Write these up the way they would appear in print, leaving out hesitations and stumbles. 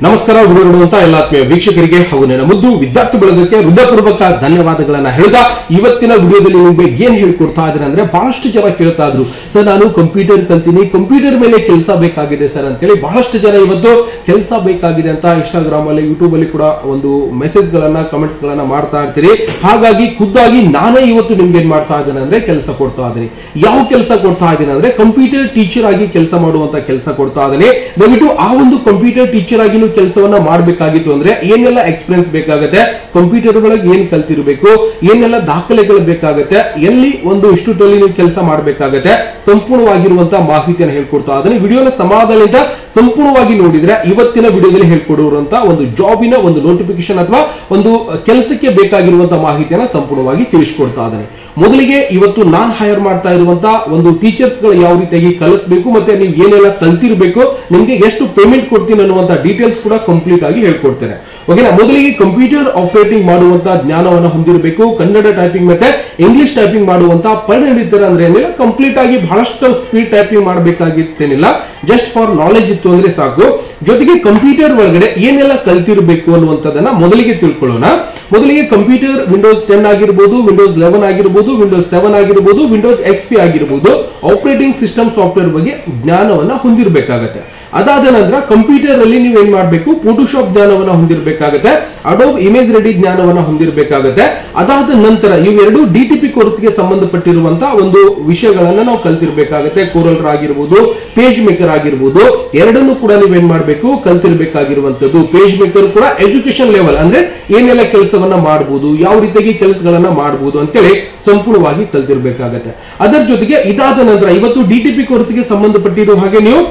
ನಮಸ್ಕಾರ ಗುರುಗಳು ಎಲ್ಲ ಆತ್ಮೀಯ ವೀಕ್ಷಕರಿಗೆ ಹಾಗೂ ನನ್ನ ಮುದ್ದು ವಿದ್ಯಾರ್ಥಿ ಬಳಗಕ್ಕೆ ಹೃದಯಪೂರ್ವಕ ಧನ್ಯವಾದಗಳನ್ನ ಹೇಳ್ತಾ ಇವತ್ತಿನ ವಿಡಿಯೋದಲ್ಲಿ ನಿಮಗೆ ಏನ್ ಹೇಳ್ಕೊಡ್ತಾ ಇದ್ದಾರೆ ಅಂದ್ರೆ ಬಹಳಷ್ಟು ಜನ ಕೇಳ್ತಾ ಇದ್ರು ಸರ್ ನಾನು ಕಂಪ್ಯೂಟರ್ ಕಲ್ತೀನಿ ಕಂಪ್ಯೂಟರ್ ಮೇಲೆ ಕೆಲಸ ಬೇಕಾಗಿದೆ ಸರ್ ಅಂತ ಹೇಳಿ ಬಹಳಷ್ಟು ಜನ ಇವತ್ತು ಕೆಲಸ ಬೇಕಾಗಿದೆ ಅಂತ ಇನ್ಸ್ಟಾಗ್ರಾಮ್ ಅಲ್ಲಿ ಯೂಟ್ಯೂಬ್ ಅಲ್ಲಿ ಕೂಡ ಒಂದು ಮೆಸೇಜ್ ಗಳನ್ನ ಕಮೆಂಟ್ಸ್ ಗಳನ್ನ ಮಾಡ್ತಾ ಇರ್ತೀರಿ ಹಾಗಾಗಿ ಖುದ್ದಾಗಿ ನಾನೇ ಇವತ್ತು ನಿಮ್ಗೆ ಏನ್ ಮಾಡ್ತಾ ಇದ್ದೇನೆ ಅಂದ್ರೆ ಕೆಲಸ ಕೊಡ್ತಾ ಇದ್ದೀನಿ ಯಾವ ಕೆಲಸ ಕೊಡ್ತಾ ಇದ್ದೀನಿ ಅಂದ್ರೆ ಕಂಪ್ಯೂಟರ್ ಟೀಚರ್ ಆಗಿ ಕೆಲಸ ಮಾಡುವಂತ ಕೆಲಸ ಕೊಡ್ತಾ ಇದ್ದೀನಿ ದಯವಿಟ್ಟು ಆ ಒಂದು ಕಂಪ್ಯೂಟರ್ ಟೀಚರ್ ಆಗಿ ಕೆಲಸವನ್ನ ಮಾಡಬೇಕಾಗಿತ್ತು ಅಂದ್ರೆ ಏನೆಲ್ಲ ಎಕ್ಸ್ಪೀರಿಯನ್ಸ್ ಬೇಕಾಗುತ್ತೆ ಕಂಪ್ಯೂಟರ್ ಒಳಗೆ ಏನ್ ಕಲ್ತಿರಬೇಕು ಏನೆಲ್ಲ ದಾಖಲೆಗಳು ಬೇಕಾಗುತ್ತೆ ಎಲ್ಲಿ ಒಂದು ಇನ್ಸ್ಟಿಟ್ಯೂಟ್ ನೀವು ಕೆಲಸ ಮಾಡಬೇಕಾಗುತ್ತೆ ಸಂಪೂರ್ಣವಾಗಿರುವಂತಹ ಮಾಹಿತಿಯನ್ನು ಹೇಳ್ಕೊಡ್ತಾ ಅದನ್ನ ವಿಡಿಯೋನ ಸಮಾಧಾನದಿಂದ ಸಂಪೂರ್ಣವಾಗಿ ನೋಡಿದ್ರೆ ಇವತ್ತಿನ ವಿಡಿಯೋದಲ್ಲಿ ಹೇಳ್ಕೊಡುವಂತ ಒಂದು ಜಾಬಿನ ಒಂದು ನೋಟಿಫಿಕೇಶನ್ ಅಥವಾ ಒಂದು ಕೆಲಸಕ್ಕೆ ಬೇಕಾಗಿರುವಂತಹ ಮಾಹಿತಿಯನ್ನ ಸಂಪೂರ್ಣವಾಗಿ ತಿಳಿಸ್ಕೊಡ್ತಾ ಇದ್ದಾನೆ ಮೊದಲಿಗೆ ಇವತ್ತು ನಾನು ಹೈರ್ ಮಾಡ್ತಾ ಇರುವಂತಹ ಒಂದು ಟೀಚರ್ಸ್ ಗಳು ಯಾವ ರೀತಿಯಾಗಿ ಕಲಿಸಬೇಕು ಮತ್ತೆ ನೀವು ಏನೆಲ್ಲ ಕಲ್ತಿರಬೇಕು ನಿಮ್ಗೆ ಎಷ್ಟು ಪೇಮೆಂಟ್ ಕೊಡ್ತೀನಿ ಅನ್ನುವಂತ ಡೀಟೇಲ್ಸ್ ಕೂಡ ಕಂಪ್ಲೀಟ್ ಆಗಿ ಹೇಳ್ಕೊಡ್ತೇನೆ ಓಕೆನಾ ಮೊದಲಿಗೆ ಕಂಪ್ಯೂಟರ್ ಆಪರೇಟಿಂಗ್ ಮಾಡುವಂತಹ ಜ್ಞಾನವನ್ನು ಹೊಂದಿರಬೇಕು ಕನ್ನಡ ಟೈಪಿಂಗ್ ಮತ್ತೆ ಇಂಗ್ಲಿಷ್ ಟೈಪಿಂಗ್ ಮಾಡುವಂತಹ ಪರಿಣಿತರ ಅಂದ್ರೆ ಏನಿಲ್ಲ ಕಂಪ್ಲೀಟ್ ಆಗಿ ಬಹಳಷ್ಟು ಸ್ಪೀಡ್ ಟೈಪಿಂಗ್ ಮಾಡಬೇಕಾಗಿತ್ತೇನಿಲ್ಲ ಜಸ್ಟ್ ಫಾರ್ ನಾಲೆಜ್ ಇತ್ತು ಅಂದ್ರೆ ಸಾಕು ಜೊತೆಗೆ ಕಂಪ್ಯೂಟರ್ ಒಳಗಡೆ ಏನೆಲ್ಲ ಕಲ್ತಿರಬೇಕು ಅನ್ನುವಂಥದ್ದನ್ನ ಮೊದಲಿಗೆ ತಿಳ್ಕೊಳ್ಳೋಣ ಮೊದಲಿಗೆ ಕಂಪ್ಯೂಟರ್ ವಿಂಡೋಸ್ 10 ಆಗಿರಬಹುದು ವಿಂಡೋಸ್ 11 ಆಗಿರಬಹುದು ವಿಂಡೋಸ್ 7 ಆಗಿರಬಹುದು ವಿಂಡೋಸ್ XP ಆಗಿರಬಹುದು ಆಪರೇಟಿಂಗ್ ಸಿಸ್ಟಮ್ ಸಾಫ್ಟ್ವೇರ್ ಬಗ್ಗೆ ಜ್ಞಾನವನ್ನ ಹೊಂದಿರಬೇಕಾಗುತ್ತೆ ಅದಾದ ನಂತರ ಕಂಪ್ಯೂಟರ್ ಅಲ್ಲಿ ನೀವು ಏನ್ ಮಾಡಬೇಕು ಫೋಟೋಶಾಪ್ ಜ್ಞಾನವನ್ನ ಹೊಂದಿರಬೇಕಾಗುತ್ತೆ ಅಡೋಬ್ ಇಮೇಜ್ ರೆಡಿ ಜ್ಞಾನವನ್ನ ಹೊಂದಿರಬೇಕಾಗುತ್ತೆ ಅದಾದ ನಂತರ ಇವೆರಡು DTP ಕೋರ್ಸ್ಗೆ ಸಂಬಂಧಪಟ್ಟಿರುವಂತಹ ಒಂದು ವಿಷಯಗಳನ್ನ ನಾವು ಕಲ್ತಿರ್ಬೇಕಾಗುತ್ತೆ ಕೋರಲ್ ಆಗಿರಬಹುದು ಪೇಜ್ ಮೇಕರ್ ಆಗಿರಬಹುದು ಎರಡನ್ನೂ ಕೂಡ ನೀವೇನ್ ಮಾಡಬೇಕು ಕಲ್ತಿರ್ಬೇಕಾಗಿರುವಂತದ್ದು ಪೇಜ್ ಮೇಕರ್ ಕೂಡ ಎಜುಕೇಶನ್ ಲೆವೆಲ್ ಅಂದ್ರೆ ಏನೆಲ್ಲ ಕೆಲಸವನ್ನ ಮಾಡಬಹುದು ಯಾವ ರೀತಿಯಾಗಿ ಕೆಲಸಗಳನ್ನ ಮಾಡಬಹುದು ಅಂತೇಳಿ ಸಂಪೂರ್ಣವಾಗಿ ಕಲ್ತಿರ್ಬೇಕಾಗುತ್ತೆ ಅದರ ಜೊತೆಗೆ ಇದಾದ ನಂತರ ಇವತ್ತು DTP ಕೋರ್ಸ್ಗೆ ಸಂಬಂಧಪಟ್ಟಿರುವ ಹಾಗೆ ನೀವು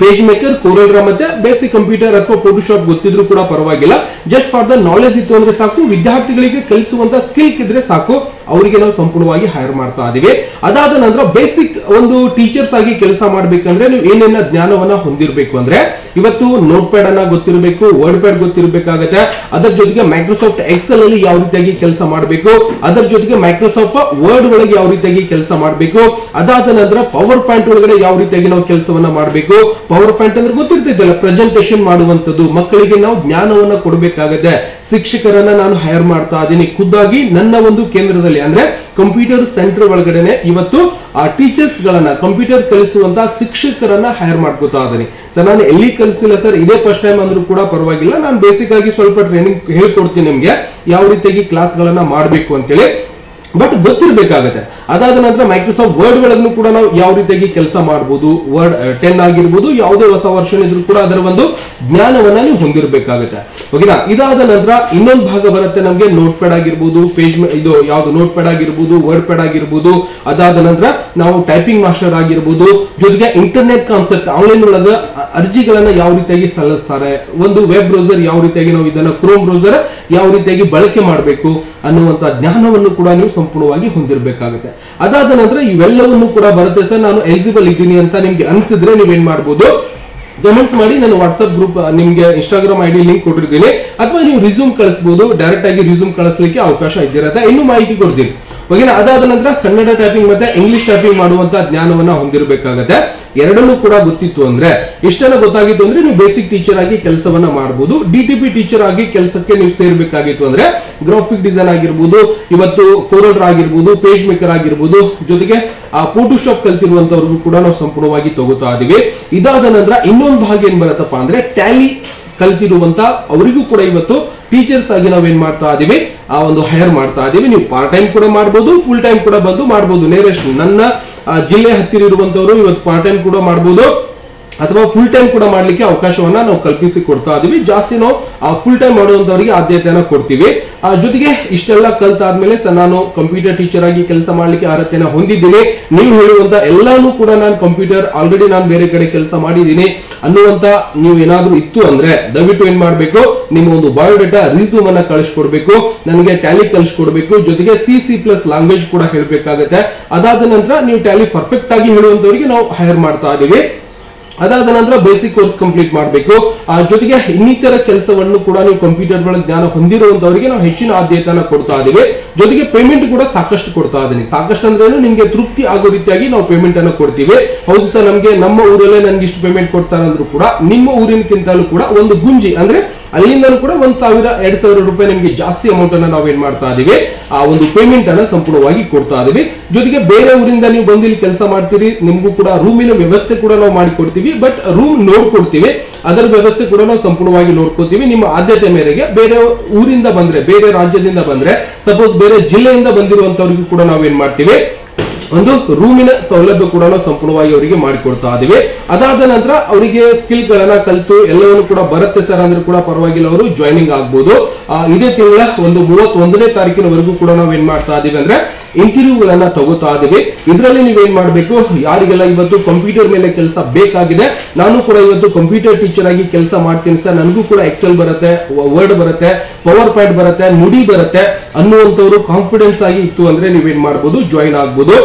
ಪೇಜ್ ಮೇಕರ್ ಕೋರಲ್ ಮತ್ತೆ ಬೇಸಿಕ್ ಕಂಪ್ಯೂಟರ್ ಅಥವಾ ಫೋಟೋಶಾಪ್ ಗೊತ್ತಿದ್ರು ಕೂಡ ಪರವಾಗಿಲ್ಲ ಜಸ್ಟ್ ಫಾರ್ ದ ನಾಲೆಜ್ ಇತ್ತು ಅಂದ್ರೆ ಸಾಕು ವಿದ್ಯಾರ್ಥಿಗಳಿಗೆ ಕಲಿಸುವಂತ ಸ್ಕಿಲ್ ಇದ್ರೆ ಸಾಕು ಅವರಿಗೆ ನಾವು ಸಂಪೂರ್ಣವಾಗಿ ಹೈರ್ ಮಾಡ್ತಾ ಇದೀವಿ ಅದಾದ ನಂತರ ಬೇಸಿಕ್ ಒಂದು ಟೀಚರ್ಸ್ ಆಗಿ ಕೆಲಸ ಮಾಡ್ಬೇಕಂದ್ರೆ ನೀವು ಏನೇನ ಜ್ಞಾನವನ್ನ ಹೊಂದಿರಬೇಕು ಅಂದ್ರೆ ಇವತ್ತು ನೋಟ್ ಪ್ಯಾಡ್ ಅನ್ನ ಗೊತ್ತಿರಬೇಕು ವರ್ಡ್ ಪ್ಯಾಡ್ ಗೊತ್ತಿರಬೇಕಾಗುತ್ತೆ ಅದರ ಜೊತೆಗೆ ಮೈಕ್ರೋಸಾಫ್ಟ್ ಎಕ್ಸೆಲ್ ಅಲ್ಲಿ ಯಾವ ರೀತಿಯಾಗಿ ಕೆಲಸ ಮಾಡಬೇಕು ಅದರ ಜೊತೆಗೆ ಮೈಕ್ರೋಸಾಫ್ಟ್ ವರ್ಡ್ ಒಳಗೆ ಯಾವ ರೀತಿಯಾಗಿ ಕೆಲಸ ಮಾಡಬೇಕು ಅದಾದ ನಂತರ ಪವರ್ ಪಾಯಿಂಟ್ ಒಳಗಡೆ ಯಾವ ರೀತಿಯಾಗಿ ನಾವು ಕೆಲಸವನ್ನ ಮಾಡಬೇಕು ಪವರ್ ಪಾಯಿಂಟ್ ಅಂದ್ರೆ ಗೊತ್ತಿರ್ತೈತಲ್ಲ ಪ್ರೆಸೆಂಟೇಷನ್ ಮಾಡುವಂತದ್ದು ಮಕ್ಕಳಿಗೆ ನಾವು ಜ್ಞಾನವನ್ನ ಕೊಡಬೇಕಾಗುತ್ತೆ ಶಿಕ್ಷಕರನ್ನ ನಾನು ಹೈರ್ ಮಾಡ್ತಾ ಇದ್ದೀನಿ ಖುದ್ದಾಗಿ ನನ್ನ ಒಂದು ಕೇಂದ್ರದಲ್ಲಿ ಅಂದ್ರೆ ಕಂಪ್ಯೂಟರ್ ಸೆಂಟರ್ ಒಳಗಡೆನೆ ಇವತ್ತು ಆ ಟೀಚರ್ಸ್ ಗಳನ್ನ ಕಂಪ್ಯೂಟರ್ ಕಲಿಸುವಂತಹ ಶಿಕ್ಷಕರನ್ನ ಹೈರ್ ಮಾಡ್ಕೋತಾ ಇದ್ದೀನಿ ಸರ್ ನಾನು ಎಲ್ಲಿ ಕಲಿಸಿಲ್ಲ ಸರ್ ಇದೇ ಫಸ್ಟ್ ಟೈಮ್ ಅಂದ್ರೂ ಕೂಡ ಪರವಾಗಿಲ್ಲ ನಾನು ಬೇಸಿಕ್ ಆಗಿ ಸ್ವಲ್ಪ ಟ್ರೈನಿಂಗ್ ಹೇಳ್ಕೊಡ್ತೀನಿ ನಿಮ್ಗೆ ಯಾವ ರೀತಿಯಾಗಿ ಕ್ಲಾಸ್ ಗಳನ್ನ ಮಾಡಬೇಕು ಅಂತೇಳಿ ಬಟ್ ಗೊತ್ತಿರಬೇಕಾಗುತ್ತೆ ಅದಾದ ನಂತರ ಮೈಕ್ರೋಸಾಫ್ಟ್ ವರ್ಡ್ ಗಳನ್ನು ಕೂಡ ನಾವು ಯಾವ ರೀತಿಯಾಗಿ ಕೆಲಸ ಮಾಡಬಹುದು ವರ್ಡ್ 10 ಆಗಿರ್ಬೋದು ಯಾವುದೇ ಹೊಸ ವರ್ಷನ್ ಇದ್ರೂ ಕೂಡ ಅದರ ಒಂದು ಜ್ಞಾನವನ್ನ ನೀವು ಹೊಂದಿರಬೇಕಾಗುತ್ತೆ ಓಕೆನಾ ಇದಾದ ನಂತರ ಇನ್ನೊಂದು ಭಾಗ ಬರುತ್ತೆ ನಮಗೆ ನೋಟ್ ಪ್ಯಾಡ್ ಆಗಿರ್ಬೋದು ಪೇಜ್ ಇದು ಯಾವುದು ನೋಟ್ ಪ್ಯಾಡ್ ಆಗಿರ್ಬೋದು ವರ್ಡ್ ಪ್ಯಾಡ್ ಆಗಿರ್ಬೋದು ಅದಾದ ನಂತರ ನಾವು ಟೈಪಿಂಗ್ ಮಾಸ್ಟರ್ ಆಗಿರ್ಬೋದು ಜೊತೆಗೆ ಇಂಟರ್ನೆಟ್ ಕಾನ್ಸೆಪ್ಟ್ ಆನ್ಲೈನ್ ಒಳಗ ಅರ್ಜಿಗಳನ್ನ ಯಾವ ರೀತಿಯಾಗಿ ಸಲ್ಲಿಸ್ತಾರೆ ಒಂದು ವೆಬ್ ಬ್ರೌಸರ್ ಯಾವ ರೀತಿಯಾಗಿ ನಾವು ಇದನ್ನ ಕ್ರೋಮ್ ಬ್ರೌಸರ್ ಯಾವ ರೀತಿಯಾಗಿ ಬಳಕೆ ಮಾಡಬೇಕು ಅನ್ನುವಂತ ಜ್ಞಾನವನ್ನು ಕೂಡ ನೀವು ಸಂಪೂರ್ಣವಾಗಿ ಹೊಂದಿರಬೇಕಾಗುತ್ತೆ ಅದಾದ ನಂತರ ಇವೆಲ್ಲವನ್ನು ಕೂಡ ಬರುತ್ತೆ ಸರ್ ನಾನು ಎಲಿಜಿಬಲ್ ಇದ್ದೀನಿ ಅಂತ ನಿಮ್ಗೆ ಅನ್ಸಿದ್ರೆ ನೀವೇನ್ ಮಾಡ್ಬೋದು ಕಮೆಂಟ್ಸ್ ಮಾಡಿ ನಾನು ವಾಟ್ಸ್ಆಪ್ ಗ್ರೂಪ್ ನಿಮ್ಗೆ ಇನ್ಸ್ಟಾಗ್ರಾಮ್ ID ಲಿಂಕ್ ಕೊಟ್ಟಿರ್ತೀನಿ ಅಥವಾ ನೀವು ರಿಸ್ಯೂಮ್ ಕಳಿಸಬಹುದು ಡೈರೆಕ್ಟ್ ಆಗಿ ರಿಸ್ಯೂಮ್ ಕಳಿಸ್ಲಿಕ್ಕೆ ಅವಕಾಶ ಇದ್ದಿರುತ್ತೆ ಇನ್ನೂ ಮಾಹಿತಿ ಕೊಡ್ತೀನಿ ಓಕೆನಾ ಅದಾದ ನಂತರ ಕನ್ನಡ ಟೈಪಿಂಗ್ ಮತ್ತೆ ಇಂಗ್ಲಿಷ್ ಟೈಪಿಂಗ್ ಮಾಡುವಂತ ಜ್ಞಾನವನ್ನ ಹೊಂದಿರಬೇಕಾಗುತ್ತೆ ಎರಡನ್ನೂ ಕೂಡ ಗೊತ್ತಿತ್ತು ಅಂದ್ರೆ ಇಷ್ಟೆಲ್ಲ ಗೊತ್ತಾಗಿತ್ತು ಅಂದ್ರೆ ನೀವು ಬೇಸಿಕ್ ಟೀಚರ್ ಆಗಿ ಕೆಲಸವನ್ನ ಮಾಡಬಹುದು DTP ಟೀಚರ್ ಆಗಿ ಕೆಲಸಕ್ಕೆ ನೀವು ಸೇರ್ಬೇಕಾಗಿತ್ತು ಅಂದ್ರೆ ಗ್ರಾಫಿಕ್ ಡಿಸೈನ್ ಆಗಿರ್ಬೋದು ಇವತ್ತು ಕೋರಲ್ ಆಗಿರ್ಬೋದು ಪೇಜ್ ಮೇಕರ್ ಆಗಿರ್ಬೋದು ಜೊತೆಗೆ ಆ ಫೋಟೋಶಾಪ್ ಕಲ್ತಿರುವಂತವ್ರಿಗೂ ಕೂಡ ನಾವು ಸಂಪೂರ್ಣವಾಗಿ ತಗೋತಾ ಇದೀವಿ ಇದಾದ ನಂತರ ಇನ್ನೊಂದು ಭಾಗ ಏನ್ ಬರುತ್ತಪ್ಪ ಅಂದ್ರೆ ಟ್ಯಾಲಿ ಕಲ್ತಿರುವಂತ ಅವರಿಗೂ ಕೂಡ ಇವತ್ತು ಟೀಚರ್ಸ್ ಆಗಿ ನಾವೇನ್ ಮಾಡ್ತಾ ಇದೀವಿ ಆ ಒಂದು ಹೈರ್ ಮಾಡ್ತಾ ಇದೀವಿ ನೀವು ಪಾರ್ಟ್ ಟೈಮ್ ಕೂಡ ಮಾಡಬಹುದು ಫುಲ್ ಟೈಮ್ ಕೂಡ ಬಂದು ಮಾಡಬಹುದು ನೇರೆಸ್ಟ್ ನನ್ನ ಜಿಲ್ಲೆ ಹತ್ತಿರ ಇರುವಂತವರು ಇವತ್ತು ಪಾರ್ಟ್ ಟೈಮ್ ಕೂಡ ಮಾಡಬಹುದು ಅಥವಾ ಫುಲ್ ಟೈಮ್ ಕೂಡ ಮಾಡ್ಲಿಕ್ಕೆ ಅವಕಾಶವನ್ನ ನಾವು ಕಲ್ಪಿಸಿ ಕೊಡ್ತಾ ಇದೀವಿ ಜಾಸ್ತಿ ನಾವು ಫುಲ್ ಟೈಮ್ ಮಾಡುವಂತವರಿಗೆ ಆದ್ಯತೆಯನ್ನ ಕೊಡ್ತೀವಿ ಜೊತೆಗೆ ಇಷ್ಟೆಲ್ಲ ಕಲ್ತಾದ್ಮೇಲೆ ನಾನು ಕಂಪ್ಯೂಟರ್ ಟೀಚರ್ ಆಗಿ ಕೆಲಸ ಮಾಡ್ಲಿಕ್ಕೆ ಅರ್ಹತೆಯನ್ನ ಹೊಂದಿದ್ದೀನಿ ನೀವು ಹೇಳುವಂತ ಎಲ್ಲಾನು ಕೂಡ ನಾನು ಕಂಪ್ಯೂಟರ್ ಆಲ್ರೆಡಿ ನಾನು ಬೇರೆ ಕಡೆ ಕೆಲಸ ಮಾಡಿದ್ದೀನಿ ಅನ್ನುವಂತ ನೀವು ಏನಾದ್ರೂ ಇತ್ತು ಅಂದ್ರೆ ದಯವಿಟ್ಟು ಏನ್ ಮಾಡ್ಬೇಕು ನಿಮ್ಮ ಒಂದು ಬಯೋಡೇಟಾ ರಿಸ್ಯೂಮ್ ಅನ್ನ ಕಳಿಸ್ಕೊಡ್ಬೇಕು ನನಗೆ ಟ್ಯಾಲಿ ಕಳಿಸ್ಕೊಡ್ಬೇಕು ಜೊತೆಗೆ C++ ಲ್ಯಾಂಗ್ವೇಜ್ ಕೂಡ ಹೇಳ್ಬೇಕಾಗುತ್ತೆ ಅದಾದ ನಂತರ ನೀವು ಟ್ಯಾಲಿ ಪರ್ಫೆಕ್ಟ್ ಆಗಿ ಹೇಳುವಂತವರಿಗೆ ನಾವು ಹೈರ್ ಮಾಡ್ತಾ ಇದೀವಿ ಅದಾದ ನಂತರ ಬೇಸಿಕ್ ಕೋರ್ಸ್ ಕಂಪ್ಲೀಟ್ ಮಾಡಬೇಕು. ಜೊತೆಗೆ ಇನ್ನಿತರ ಕೆಲಸವನ್ನು ಕೂಡ ನೀವು ಕಂಪ್ಯೂಟರ್ ಗಳ ಜ್ಞಾನ ಹೊಂದಿರುವಂತವರಿಗೆ ನಾವು ಹೆಚ್ಚಿನ ಆದ್ಯತೆಯನ್ನು ಕೊಡ್ತಾ ಇದ್ದೀವಿ. ಜೊತೆಗೆ ಪೇಮೆಂಟ್ ಕೂಡ ಸಾಕಷ್ಟು ಕೊಡ್ತಾ ಇದ್ದೀನಿ. ಸಾಕಷ್ಟು ಅಂದ್ರೆ ನಿಮ್ಗೆ ತೃಪ್ತಿ ಆಗೋ ರೀತಿಯಾಗಿ ನಾವು ಪೇಮೆಂಟ್ ಅನ್ನು ಕೊಡ್ತೀವಿ. ಹೌದು ಸರ್, ನಮ್ಗೆ ನಮ್ಮ ಊರಲ್ಲೇ ನನ್ಗೆ ಇಷ್ಟು ಪೇಮೆಂಟ್ ಕೊಡ್ತಾರೆ ಅಂದ್ರೂ ಕೂಡ ನಿಮ್ಮ ಊರಿನಕ್ಕಿಂತಲೂ ಕೂಡ ಒಂದು ಗುಂಜಿ ಅಂದ್ರೆ ಅಲ್ಲಿಂದಲೂ ಕೂಡ 1,000-2,000 ರೂಪಾಯಿ ನಿಮ್ಗೆ ಜಾಸ್ತಿ ಅಮೌಂಟ್ ಅನ್ನ ನಾವೇನ್ ಮಾಡ್ತಾ ಇದೀವಿ, ಆ ಒಂದು ಪೇಮೆಂಟ್ ಅನ್ನ ಸಂಪೂರ್ಣವಾಗಿ ಕೊಡ್ತಾ ಇದೀವಿ. ಜೊತೆಗೆ ಬೇರೆ ಊರಿಂದ ನೀವು ಬಂದು ಇಲ್ಲಿ ಕೆಲಸ ಮಾಡ್ತೀರಿ, ನಿಮ್ಗೂ ಕೂಡ ರೂಮಿನ ವ್ಯವಸ್ಥೆ ಕೂಡ ನಾವು ಮಾಡಿಕೊಡ್ತೀವಿ. ಬಟ್ ರೂಮ್ ನೋಡ್ಕೊಡ್ತೀವಿ, ಅದರ ವ್ಯವಸ್ಥೆ ಕೂಡ ನಾವು ಸಂಪೂರ್ಣವಾಗಿ ನೋಡ್ಕೊತೀವಿ. ನಿಮ್ಮ ಆದ್ಯತೆ ಮೇರೆಗೆ ಬೇರೆ ಊರಿಂದ ಬಂದ್ರೆ, ಬೇರೆ ರಾಜ್ಯದಿಂದ ಬಂದ್ರೆ, ಸಪೋಸ್ ಬೇರೆ ಜಿಲ್ಲೆಯಿಂದ ಬಂದಿರುವಂತವ್ರಿಗೂ ಕೂಡ ನಾವೇನ್ ಮಾಡ್ತೀವಿ, ಒಂದು ರೂಮಿನ ಸೌಲಭ್ಯ ಕೂಡ ನಾವು ಸಂಪೂರ್ಣವಾಗಿ ಅವರಿಗೆ ಮಾಡಿಕೊಡ್ತಾ ಇದೀವಿ. ಅದಾದ ನಂತರ ಅವರಿಗೆ ಸ್ಕಿಲ್ ಗಳನ್ನ ಕಲಿತು ಎಲ್ಲವನ್ನು ಕೂಡ ಬರುತ್ತೆ ಸರ್ ಅಂದ್ರೆ ಕೂಡ ಪರವಾಗಿಲ್ಲ, ಅವರು ಜಾಯ್ನಿಂಗ್ ಆಗ್ಬೋದು. ಇದೇ ತಿಂಗಳ ಒಂದು 31ನೇ ತಾರೀಕಿನವರೆಗೂ ಕೂಡ ನಾವು ಏನ್ ಮಾಡ್ತಾ ಇದೀವಿ ಅಂದ್ರೆ ಇಂಟರ್ವ್ಯೂಗಳನ್ನ ತಗೋತಾ ಇದೀವಿ. ಇದರಲ್ಲಿ ನೀವೇನ್ ಮಾಡ್ಬೇಕು, ಯಾರಿಗೆಲ್ಲ ಇವತ್ತು ಕಂಪ್ಯೂಟರ್ ಮೇಲೆ ಕೆಲಸ ಬೇಕಾಗಿದೆ, ನಾನು ಕೂಡ ಇವತ್ತು ಕಂಪ್ಯೂಟರ್ ಟೀಚರ್ ಆಗಿ ಕೆಲಸ ಮಾಡ್ತೀನಿ ಸರ್, ನನಗೂ ಕೂಡ ಎಕ್ಸೆಲ್ ಬರುತ್ತೆ, ವರ್ಡ್ ಬರುತ್ತೆ, ಪವರ್ ಪಾಯಿಂಟ್ ಬರುತ್ತೆ, ನುಡಿ ಬರುತ್ತೆ ಅನ್ನುವಂಥವ್ರು ಕಾನ್ಫಿಡೆನ್ಸ್ ಆಗಿ ಇತ್ತು ಅಂದ್ರೆ ನೀವೇನ್ ಮಾಡ್ಬೋದು, ಜಾಯಿನ್ ಆಗ್ಬೋದು.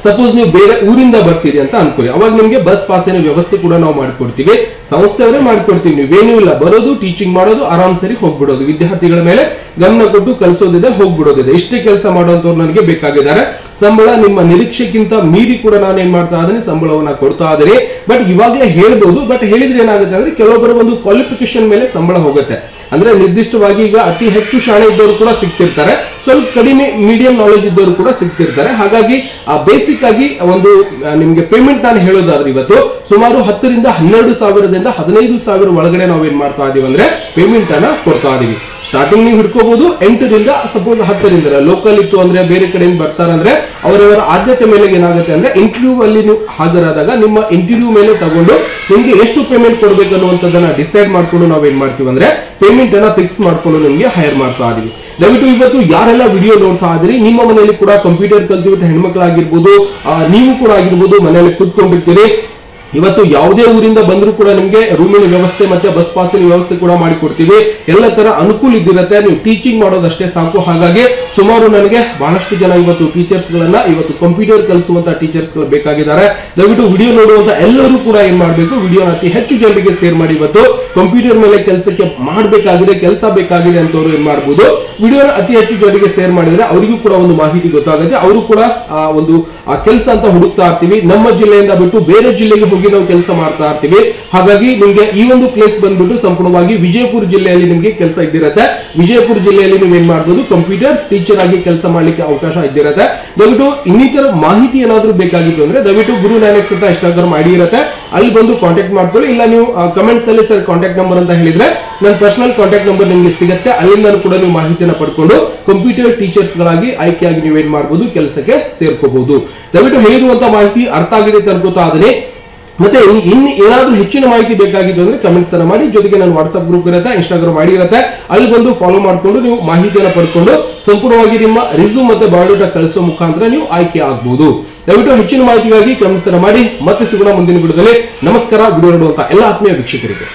ಸಪೋಸ್ ನೀವು ಬೇರೆ ಊರಿಂದ ಬರ್ತೀರಿ ಅಂತ ಅನ್ಕೊಳ್ಳಿ, ಅವಾಗ ನಿಮ್ಗೆ ಬಸ್ ಪಾಸಿನ ವ್ಯವಸ್ಥೆ ಕೂಡ ನಾವು ಮಾಡ್ಕೊಡ್ತೀವಿ, ಸಂಸ್ಥೆಯವರೇ ಮಾಡ್ಕೊಡ್ತೀವಿ. ನೀವೇನೂ ಇಲ್ಲ, ಬರೋದು, ಟೀಚಿಂಗ್ ಮಾಡೋದು, ಆರಾಮ್ ಸರಿ ಹೋಗ್ಬಿಡೋದು, ವಿದ್ಯಾರ್ಥಿಗಳ ಮೇಲೆ ಗಮನ ಕೊಟ್ಟು ಕಲಿಸೋದಿದೆ, ಹೋಗ್ಬಿಡೋದಿದೆ. ಇಷ್ಟೇ ಕೆಲಸ ಮಾಡುವಂತವ್ರು ನನಗೆ ಬೇಕಾಗಿದ್ದಾರೆ. ಸಂಬಳ ನಿಮ್ಮ ನಿರೀಕ್ಷೆಗಿಂತ ಮೀರಿ ಕೂಡ ನಾನು ಏನ್ ಮಾಡ್ತಾ ಇದ್ದೀನಿ, ಸಂಬಳವನ್ನ ಕೊಡ್ತಾ ಇದ್ದೀನಿ. ಬಟ್ ಇವಾಗಲೇ ಹೇಳ್ಬೋದು, ಬಟ್ ಹೇಳಿದ್ರೆ ಏನಾಗುತ್ತೆ ಅಂದ್ರೆ ಕೆಲವೊಬ್ಬರ ಒಂದು ಕ್ವಾಲಿಫಿಕೇಶನ್ ಮೇಲೆ ಸಂಬಳ ಹೋಗುತ್ತೆ. ಅಂದ್ರೆ ನಿರ್ದಿಷ್ಟವಾಗಿ ಈಗ ಅತಿ ಹೆಚ್ಚು ಶಾಣೆ ಇದ್ದವರು ಕೂಡ ಸಿಗ್ತಿರ್ತಾರೆ, ಸ್ವಲ್ಪ ಕಡಿಮೆ ಮೀಡಿಯಂ ನಾಲೆಜ್ ಇದ್ದವರು ಕೂಡ ಸಿಗ್ತಿರ್ತಾರೆ. ಹಾಗಾಗಿ ಬೇಸಿಕ್ ಆಗಿ ಒಂದು ನಿಮ್ಗೆ ಪೇಮೆಂಟ್ ನಾನು ಹೇಳೋದಾದ್ರೆ ಇವತ್ತು ಸುಮಾರು 10ರಿಂದ 12,000ದಿಂದ 15,000 ಒಳಗಡೆ ನಾವೇನ್ ಮಾಡ್ತಾ ಇದೀವಿ ಅಂದ್ರೆ ಪೇಮೆಂಟ್ ಅನ್ನ ಕೊಡ್ತಾ ಇದೀವಿ. ಸ್ಟಾರ್ಟಿಂಗ್ ನೀವು ಹಿಡ್ಕೋಬಹುದು 8ರಿಂದ ಸಪೋಸ್ 10ರಿಂದ. ಲೋಕಲ್ ಇತ್ತು ಅಂದ್ರೆ ಬೇರೆ ಕಡೆಯಿಂದ ಬರ್ತಾರಂದ್ರೆ ಅವರವರ ಆದ್ಯತೆ ಮೇಲೆ ಏನಾಗುತ್ತೆ ಅಂದ್ರೆ ಇಂಟರ್ವ್ಯೂ ಅಲ್ಲಿ ನೀವು ಹಾಜರಾದಾಗ ನಿಮ್ಮ ಇಂಟರ್ವ್ಯೂ ಮೇಲೆ ತಗೊಂಡು ನಿಮ್ಗೆ ಎಷ್ಟು ಪೇಮೆಂಟ್ ಕೊಡ್ಬೇಕು ಅನ್ನುವಂಥದ್ದನ್ನ ಡಿಸೈಡ್ ಮಾಡ್ಕೊಂಡು ನಾವೇನ್ ಮಾಡ್ತೀವಿ ಅಂದ್ರೆ ಪೇಮೆಂಟ್ ಅನ್ನ ಫಿಕ್ಸ್ ಮಾಡ್ಕೊಂಡು ನಿಮ್ಗೆ ಹೈರ್ ಮಾಡ್ತಾ ಇದೀವಿ. ದಯವಿಟ್ಟು ಇವತ್ತು ಯಾರೆಲ್ಲ ವಿಡಿಯೋ ನೋಡ್ತಾ ಇದ್ರಿ, ನಿಮ್ಮ ಮನೆಯಲ್ಲಿ ಕೂಡ ಕಂಪ್ಯೂಟರ್ ಕಲ್ತಿರುವಂತ ಹೆಣ್ಮಕ್ಳಾಗಿರ್ಬೋದು, ನೀವು ಕೂಡ ಆಗಿರ್ಬೋದು, ಮನೆಯಲ್ಲಿ ಕೂತ್ಕೊಂಡಿರ್ತೀರಿ. ಇವತ್ತು ಯಾವುದೇ ಊರಿಂದ ಬಂದರೂ ಕೂಡ ನಿಮ್ಗೆ ರೂಮಿನ ವ್ಯವಸ್ಥೆ ಮತ್ತೆ ಬಸ್ ಪಾಸಿನ ವ್ಯವಸ್ಥೆ ಕೂಡ ಮಾಡಿಕೊಡ್ತೀವಿ. ಎಲ್ಲ ತರ ಅನುಕೂಲ ಇದ್ದಿರುತ್ತೆ, ನೀವು ಟೀಚಿಂಗ್ ಮಾಡೋದಷ್ಟೇ ಸಾಕು. ಹಾಗಾಗಿ ಸುಮಾರು ನನಗೆ ಬಹಳಷ್ಟು ಜನ ಇವತ್ತು ಟೀಚರ್ಸ್ ಗಳನ್ನ, ಇವತ್ತು ಕಂಪ್ಯೂಟರ್ ಕಲಿಸುವಂತ ಟೀಚರ್ಸ್ ಗಳು ಬೇಕಾಗಿದ್ದಾರೆ. ದಯವಿಟ್ಟು ವಿಡಿಯೋ ನೋಡುವಂತ ಎಲ್ಲರೂ ಕೂಡ ಏನ್ ಮಾಡ್ಬೇಕು, ವಿಡಿಯೋನ ಅತಿ ಹೆಚ್ಚು ಜನರಿಗೆ ಶೇರ್ ಮಾಡಿ. ಇವತ್ತು ಕಂಪ್ಯೂಟರ್ ಮೇಲೆ ಕೆಲಸಕ್ಕೆ ಮಾಡಬೇಕಾಗಿದೆ, ಕೆಲಸ ಬೇಕಾಗಿದೆ ಅಂತವ್ರು ಏನ್ ಮಾಡಬಹುದು, ವಿಡಿಯೋನ ಅತಿ ಹೆಚ್ಚು ಜನರಿಗೆ ಶೇರ್ ಮಾಡಿದ್ರೆ ಅವರಿಗೂ ಕೂಡ ಒಂದು ಮಾಹಿತಿ ಗೊತ್ತಾಗುತ್ತೆ. ಅವರು ಕೂಡ ಒಂದು ಕೆಲಸ ಅಂತ ಹುಡುಕ್ತಾ ಇರ್ತೀವಿ. ನಮ್ಮ ಜಿಲ್ಲೆಯಿಂದ ಬಿಟ್ಟು ಬೇರೆ ಜಿಲ್ಲೆಗೆ ನಾವು ಕೆಲಸ ಮಾಡ್ತಾ ಇರ್ತೀವಿ. ಹಾಗಾಗಿ ನಿಮ್ಗೆ ಈ ಒಂದು ಪ್ಲೇಸ್ ಬಂದ್ಬಿಟ್ಟು ಸಂಪೂರ್ಣವಾಗಿ ವಿಜಯಪುರ ಜಿಲ್ಲೆಯಲ್ಲಿ ನಿಮ್ಗೆ ಕೆಲಸ ಇದ್ದಿರುತ್ತೆ. ವಿಜಯಪುರ ಜಿಲ್ಲೆಯಲ್ಲಿ ನೀವೇನ್ ಮಾಡಬಹುದು, ಕಂಪ್ಯೂಟರ್ ಟೀಚರ್ ಆಗಿ ಕೆಲಸ ಮಾಡ್ಲಿಕ್ಕೆ ಅವಕಾಶ ಇದ್ದಿರುತ್ತೆ. ದಯವಿಟ್ಟು ಇನ್ನಿತರ ಮಾಹಿತಿ ಏನಾದ್ರೂ ಬೇಕಾಗಿತ್ತು ಅಂದ್ರೆ ದಯವಿಟ್ಟು ಗುರು ನ್ಯಾನೆಕ್ಸ್ ಅಂತ ಇನ್ಸ್ಟಾಗ್ರಾಮ್ ಐಡಿ ಇರುತ್ತೆ, ಅಲ್ಲಿ ಬಂದು ಕಾಂಟ್ಯಾಕ್ಟ್ ಮಾಡ್ಕೊಳ್ಳಿ. ಇಲ್ಲ ನೀವು ಕಮೆಂಟ್ಸ್ ಅಲ್ಲಿ ಸರ್ ಕಾಂಟ್ಯಾಕ್ಟ್ ನಂಬರ್ ಅಂತ ಹೇಳಿದ್ರೆ ನನ್ನ ಪರ್ಸನಲ್ ಕಾಂಟ್ಯಾಕ್ಟ್ ನಂಬರ್ ನಿಮ್ಗೆ ಸಿಗುತ್ತೆ. ಅಲ್ಲಿಂದ ಕೂಡ ನೀವು ಮಾಹಿತಿಯನ್ನು ಪಡ್ಕೊಂಡು ಕಂಪ್ಯೂಟರ್ ಟೀಚರ್ಸ್ ಗಳಾಗಿ ಆಯ್ಕೆಯಾಗಿ ನೀವೇನ್ ಮಾಡಬಹುದು, ಕೆಲಸಕ್ಕೆ ಸೇರ್ಕೋಬಹುದು. ದಯವಿಟ್ಟು ಹೇಳಿರುವಂತ ಮಾಹಿತಿ ಅರ್ಥ ಆಗಿದೆ ಅಂತ ಅನ್ಕೋತಾ ಇದ್ದೀನಿ. ಮತ್ತೆ ಇನ್ನು ಏನಾದ್ರೂ ಹೆಚ್ಚಿನ ಮಾಹಿತಿ ಬೇಕಾಗಿತ್ತು ಅಂದ್ರೆ ಕಮೆಂಟ್ಸ್ ತರ ಮಾಡಿ. ಜೊತೆಗೆ ನನ್ನ ವಾಟ್ಸ್ಆಪ್ ಗ್ರೂಪ್ ಇರುತ್ತೆ, ಇನ್ಸ್ಟಾಗ್ರಾಮ್ ಐಡಿ ಇರುತ್ತೆ, ಅಲ್ಲಿ ಬಂದು ಫಾಲೋ ಮಾಡ್ಕೊಂಡು ನೀವು ಮಾಹಿತಿಯನ್ನು ಪಡ್ಕೊಂಡು ಸಂಪೂರ್ಣವಾಗಿ ನಿಮ್ಮ ರಿಸ್ಯೂಮ್ ಮತ್ತೆ ಬಯೋಡೇಟಾ ಕಳಿಸೋ ಮುಖಾಂತರ ನೀವು ಆಯ್ಕೆ ಆಗಬಹುದು. ದಯವಿಟ್ಟು ಹೆಚ್ಚಿನ ಮಾಹಿತಿಗಾಗಿ ಕಮೆಂಟ್ಸ್ ತರ ಮಾಡಿ. ಮತ್ತೆ ಸಿಗೋಣ ಮುಂದಿನ ವಿಡಿಯೋದಲ್ಲಿ. ನಮಸ್ಕಾರ. ವಿಡಿಯೋ ನೋಡುವಂತ ಎಲ್ಲ ಆತ್ಮೀಯ ವೀಕ್ಷಕರಿಗೆ.